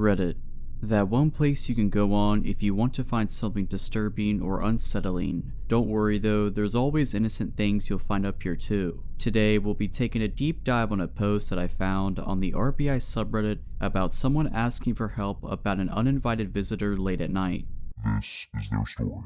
Reddit. That one place you can go on if you want to find something disturbing or unsettling. Don't worry though, there's always innocent things you'll find up here too. Today we'll be taking a deep dive on a post that I found on the RBI subreddit about someone asking for help about an uninvited visitor late at night. This is their story.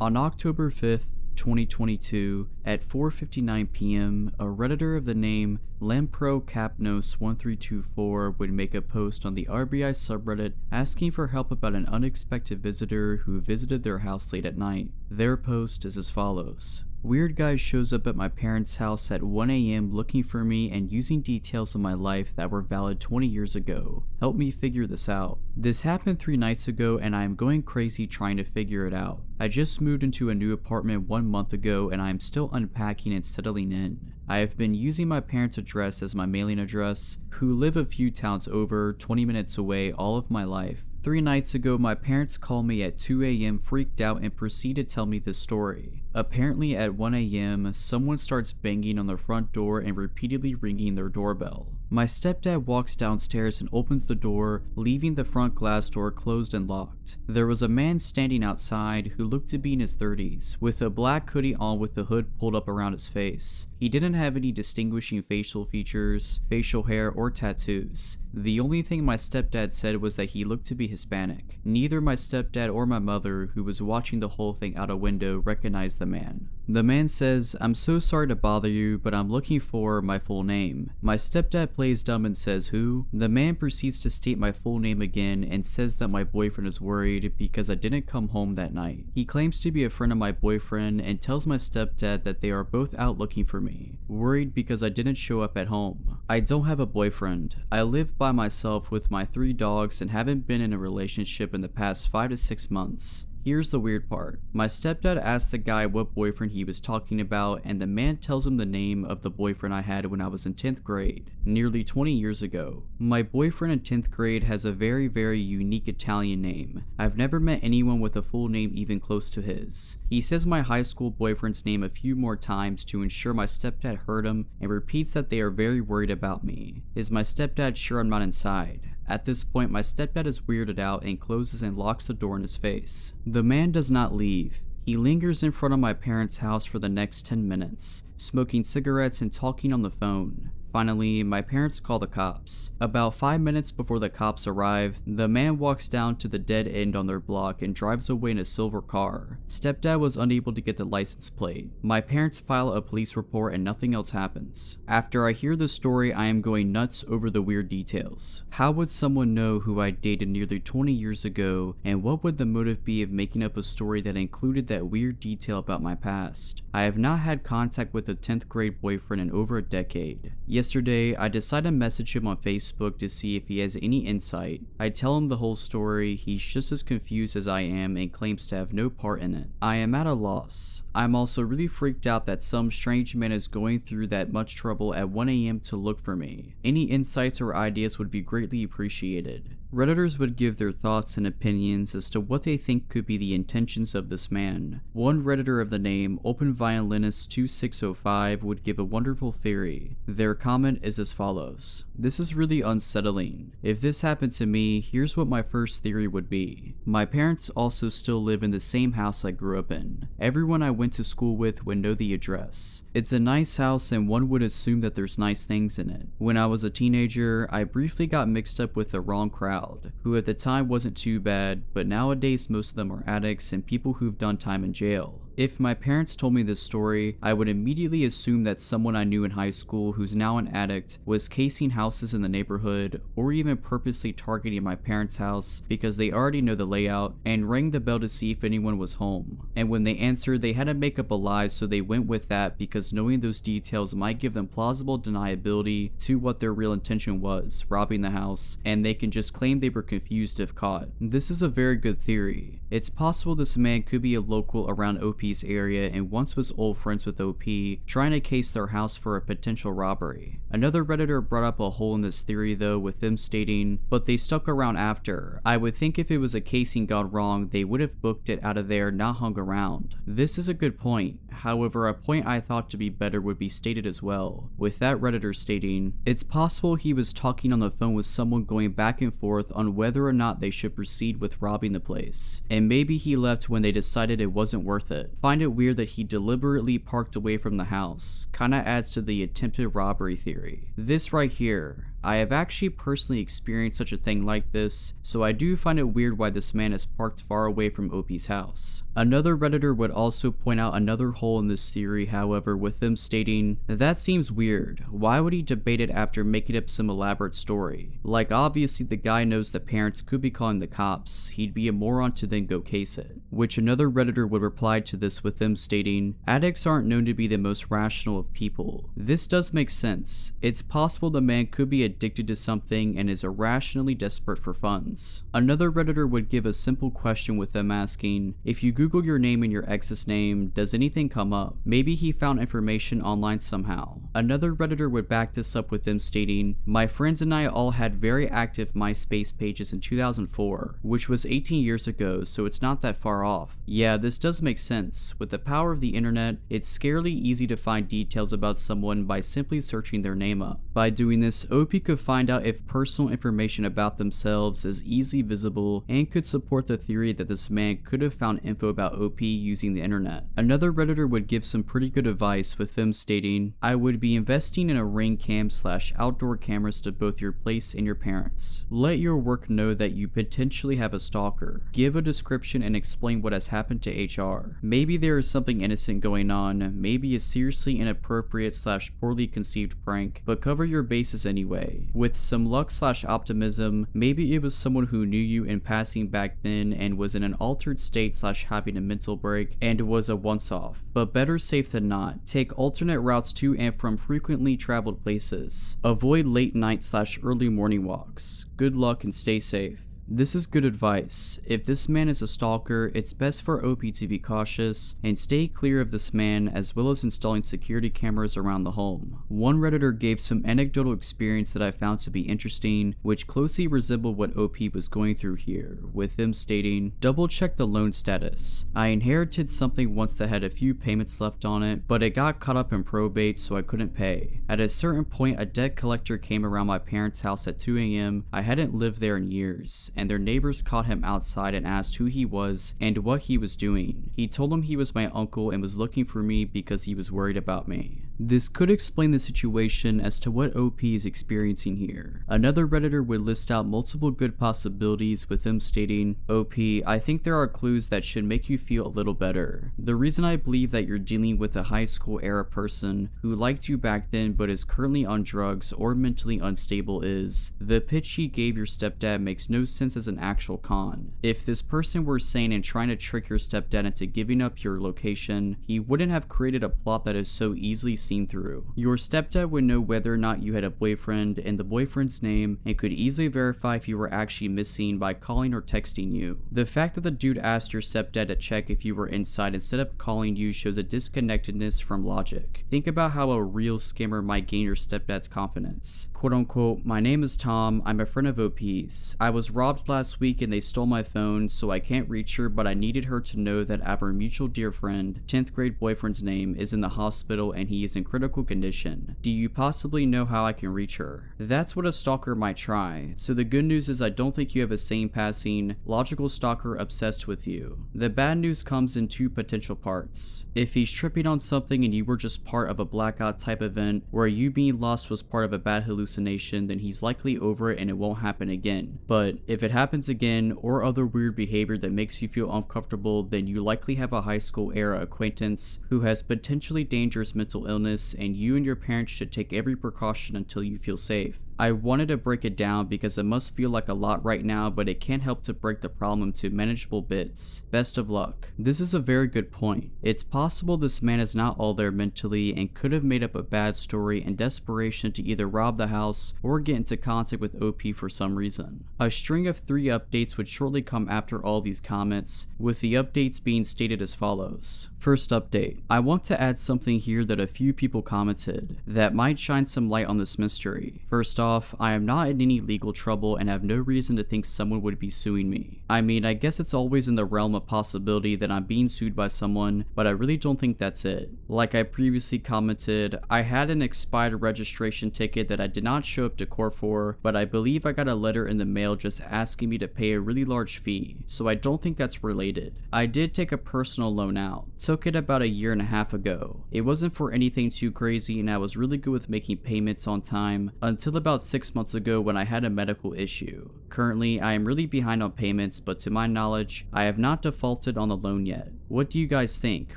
On October 5th, 2022, at 4:59 p.m., a Redditor of the name LamproCapnos1324 would make a post on the RBI subreddit asking for help about an unexpected visitor who visited their house late at night. Their post is as follows. Weird guy shows up at my parents' house at 1 a.m. looking for me and using details of my life that were valid 20 years ago. Help me figure this out. This happened 3 nights ago and I am going crazy trying to figure it out. I just moved into a new apartment 1 month ago and I am still unpacking and settling in. I have been using my parents' address as my mailing address, who live a few towns over, 20 minutes away, all of my life. 3 nights ago, my parents called me at 2 a.m. freaked out and proceed to tell me this story. Apparently at 1 a.m., someone starts banging on their front door and repeatedly ringing their doorbell. My stepdad walks downstairs and opens the door, leaving the front glass door closed and locked. There was a man standing outside who looked to be in his 30s, with a black hoodie on with the hood pulled up around his face. He didn't have any distinguishing facial features, facial hair, or tattoos. The only thing my stepdad said was that he looked to be Hispanic. Neither my stepdad or my mother, who was watching the whole thing out a window, recognized the man. The man says, "I'm so sorry to bother you, but I'm looking for my full name." My stepdad plays dumb and says, "Who?" The man proceeds to state my full name again and says that my boyfriend is worried because I didn't come home that night. He claims to be a friend of my boyfriend and tells my stepdad that they are both out looking for me, worried because I didn't show up at home. I don't have a boyfriend. I live by myself with my 3 dogs and haven't been in a relationship in the past 5 to 6 months. Here's the weird part. My stepdad asked the guy what boyfriend he was talking about, and the man tells him the name of the boyfriend I had when I was in 10th grade, nearly 20 years ago. My boyfriend in 10th grade has a very unique Italian name. I've never met anyone with a full name even close to his. He says my high school boyfriend's name a few more times to ensure my stepdad heard him and repeats that they are very worried about me. Is my stepdad sure I'm not inside? At this point, my stepdad is weirded out and closes and locks the door in his face. The man does not leave. He lingers in front of my parents' house for the next 10 minutes, smoking cigarettes and talking on the phone. Finally, my parents call the cops. About 5 minutes before the cops arrive, the man walks down to the dead end on their block and drives away in a silver car. Stepdad was unable to get the license plate. My parents file a police report and nothing else happens. After I hear the story, I am going nuts over the weird details. How would someone know who I dated nearly 20 years ago, and what would the motive be of making up a story that included that weird detail about my past? I have not had contact with a 10th grade boyfriend in over a decade. Yesterday, I decide to message him on Facebook to see if he has any insight. I tell him the whole story. He's just as confused as I am and claims to have no part in it. I am at a loss. I'm also really freaked out that some strange man is going through that much trouble at 1 a.m. to look for me. Any insights or ideas would be greatly appreciated. Redditors would give their thoughts and opinions as to what they think could be the intentions of this man. One Redditor of the name OpenViolinist2605 would give a wonderful theory. Their comment is as follows. This is really unsettling. If this happened to me, here's what my first theory would be. My parents also still live in the same house I grew up in. Everyone I went to school with would know the address. It's a nice house and one would assume that there's nice things in it. When I was a teenager, I briefly got mixed up with the wrong crowd, who at the time wasn't too bad, but nowadays most of them are addicts and people who've done time in jail. If my parents told me this story, I would immediately assume that someone I knew in high school who's now an addict was casing houses in the neighborhood, or even purposely targeting my parents' house because they already know the layout, and rang the bell to see if anyone was home. And when they answered, they had to make up a lie, so they went with that because knowing those details might give them plausible deniability to what their real intention was, robbing the house, and they can just claim they were confused if caught. This is a very good theory. It's possible this man could be a local around OP OP's area and once was old friends with OP, trying to case their house for a potential robbery. Another Redditor brought up a hole in this theory though, with them stating, "But they stuck around after. I would think if it was a casing gone wrong, they would have booked it out of there, not hung around." This is a good point. However, a point I thought to be better would be stated as well, with that Redditor stating, "It's possible he was talking on the phone with someone going back and forth on whether or not they should proceed with robbing the place, and maybe he left when they decided it wasn't worth it. Find it weird that he deliberately parked away from the house. Kinda adds to the attempted robbery theory." This right here, I have actually personally experienced such a thing like this, so I do find it weird why this man is parked far away from OP's house. Another Redditor would also point out another hole in this theory, however, with them stating, "That seems weird. Why would he debate it after making up some elaborate story? Like, obviously the guy knows the parents could be calling the cops. He'd be a moron to then go case it." Which another Redditor would reply to this with them stating, "Addicts aren't known to be the most rational of people." This does make sense. It's possible the man could be addicted to something and is irrationally desperate for funds. Another Redditor would give a simple question with them asking, "If you Google your name and your ex's name, does anything come up? Maybe he found information online somehow." Another Redditor would back this up with them stating, "My friends and I all had very active MySpace pages in 2004, which was 18 years ago, so it's not that far off." Yeah, this does make sense. With the power of the internet, it's scarily easy to find details about someone by simply searching their name up. By doing this, OP could find out if personal information about themselves is easily visible and could support the theory that this man could have found info about OP using the internet. Another Redditor would give some pretty good advice with them stating, "I would be investing in a ring cam / outdoor cameras to both your place and your parents. Let your work know that you potentially have a stalker. Give a description and explain what has happened to HR. Maybe there is something innocent going on, maybe a seriously inappropriate / poorly conceived prank, but cover your bases anyway. With some luck / optimism, maybe it was someone who knew you in passing back then and was in an altered state / having a mental break and was a once-off. But better safe than not. Take alternate routes to and from frequently traveled places. Avoid late night / early morning walks. Good luck and stay safe." This is good advice. If this man is a stalker, it's best for OP to be cautious and stay clear of this man, as well as installing security cameras around the home. One Redditor gave some anecdotal experience that I found to be interesting, which closely resembled what OP was going through here, with them stating, "Double check the loan status. I inherited something once that had a few payments left on it, but it got caught up in probate so I couldn't pay. At a certain point, a debt collector came around my parents' house at 2 a.m. I hadn't lived there in years, and their neighbors caught him outside and asked who he was and what he was doing. He told them he was my uncle and was looking for me because he was worried about me." This could explain the situation as to what OP is experiencing here. Another Redditor would list out multiple good possibilities, with him stating, "OP, I think there are clues that should make you feel a little better. The reason I believe that you're dealing with a high school era person who liked you back then but is currently on drugs or mentally unstable is, the pitch he gave your stepdad makes no sense as an actual con. If this person were sane and trying to trick your stepdad into giving up your location, he wouldn't have created a plot that is so easily seen through. Your stepdad would know whether or not you had a boyfriend and the boyfriend's name, and could easily verify if you were actually missing by calling or texting you. The fact that the dude asked your stepdad to check if you were inside instead of calling you shows a disconnectedness from logic. Think about how a real scammer might gain your stepdad's confidence. Quote unquote, "My name is Tom, I'm a friend of OP's. I was robbed last week and they stole my phone, so I can't reach her, but I needed her to know that our mutual dear friend, 10th grade boyfriend's name, is in the hospital and he is in critical condition. Do you possibly know how I can reach her?" That's what a stalker might try. So the good news is I don't think you have a sane passing, logical stalker obsessed with you. The bad news comes in two potential parts. If he's tripping on something and you were just part of a blackout type event where you being lost was part of a bad hallucination, then he's likely over it and it won't happen again. But if it happens again, or other weird behavior that makes you feel uncomfortable, then you likely have a high school era acquaintance who has potentially dangerous mental illness, and you and your parents should take every precaution until you feel safe. I wanted to break it down because it must feel like a lot right now, but it can't help to break the problem into manageable bits. Best of luck. This is a very good point. It's possible this man is not all there mentally and could have made up a bad story in desperation to either rob the house or get into contact with OP for some reason. A string of 3 updates would shortly come after all these comments, with the updates being stated as follows. First update. I want to add something here that a few people commented that might shine some light on this mystery. First off, I am not in any legal trouble and have no reason to think someone would be suing me. I mean, I guess it's always in the realm of possibility that I'm being sued by someone, but I really don't think that's it. Like I previously commented, I had an expired registration ticket that I did not show up to court for, but I believe I got a letter in the mail just asking me to pay a really large fee, so I don't think that's related. I did take a personal loan out. Took it about a year and a half ago. It wasn't for anything too crazy and I was really good with making payments on time until about 6 months ago when I had a medical issue. Currently, I am really behind on payments, but to my knowledge, I have not defaulted on the loan yet. What do you guys think?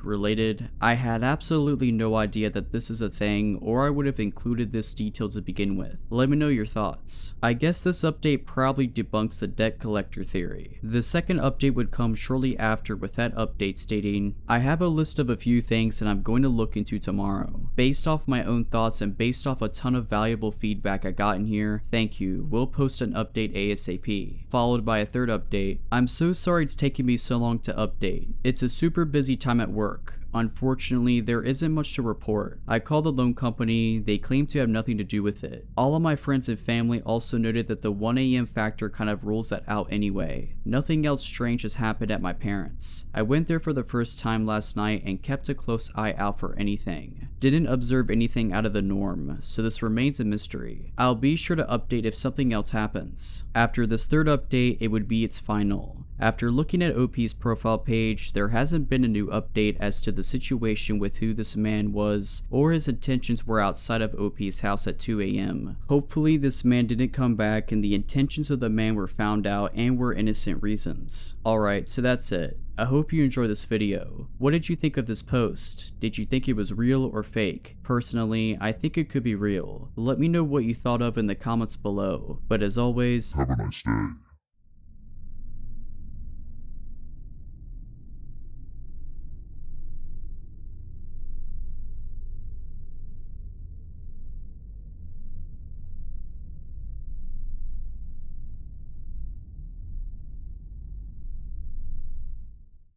Related? I had absolutely no idea that this is a thing, or I would have included this detail to begin with. Let me know your thoughts. I guess this update probably debunks the debt collector theory. The second update would come shortly after with that update stating, I have a list of a few things that I'm going to look into tomorrow. Based off my own thoughts and based off a ton of valuable feedback I got in here, thank you. We'll post an update ASAP. Followed by a third update. I'm so sorry it's taking me so long to update. It's a super busy time at work. Unfortunately, there isn't much to report. I called the loan company, they claim to have nothing to do with it. All of my friends and family also noted that the 1 AM factor kind of rules that out anyway. Nothing else strange has happened at my parents'. I went there for the first time last night and kept a close eye out for anything. Didn't observe anything out of the norm, so this remains a mystery. I'll be sure to update if something else happens. After this third update, it would be its final. After looking at OP's profile page, there hasn't been a new update as to the situation with who this man was or his intentions were outside of OP's house at 2 AM. Hopefully this man didn't come back and the intentions of the man were found out and were innocent reasons. Alright, so that's it. I hope you enjoyed this video. What did you think of this post? Did you think it was real or fake? Personally, I think it could be real. Let me know what you thought of in the comments below. But as always, Have a nice day.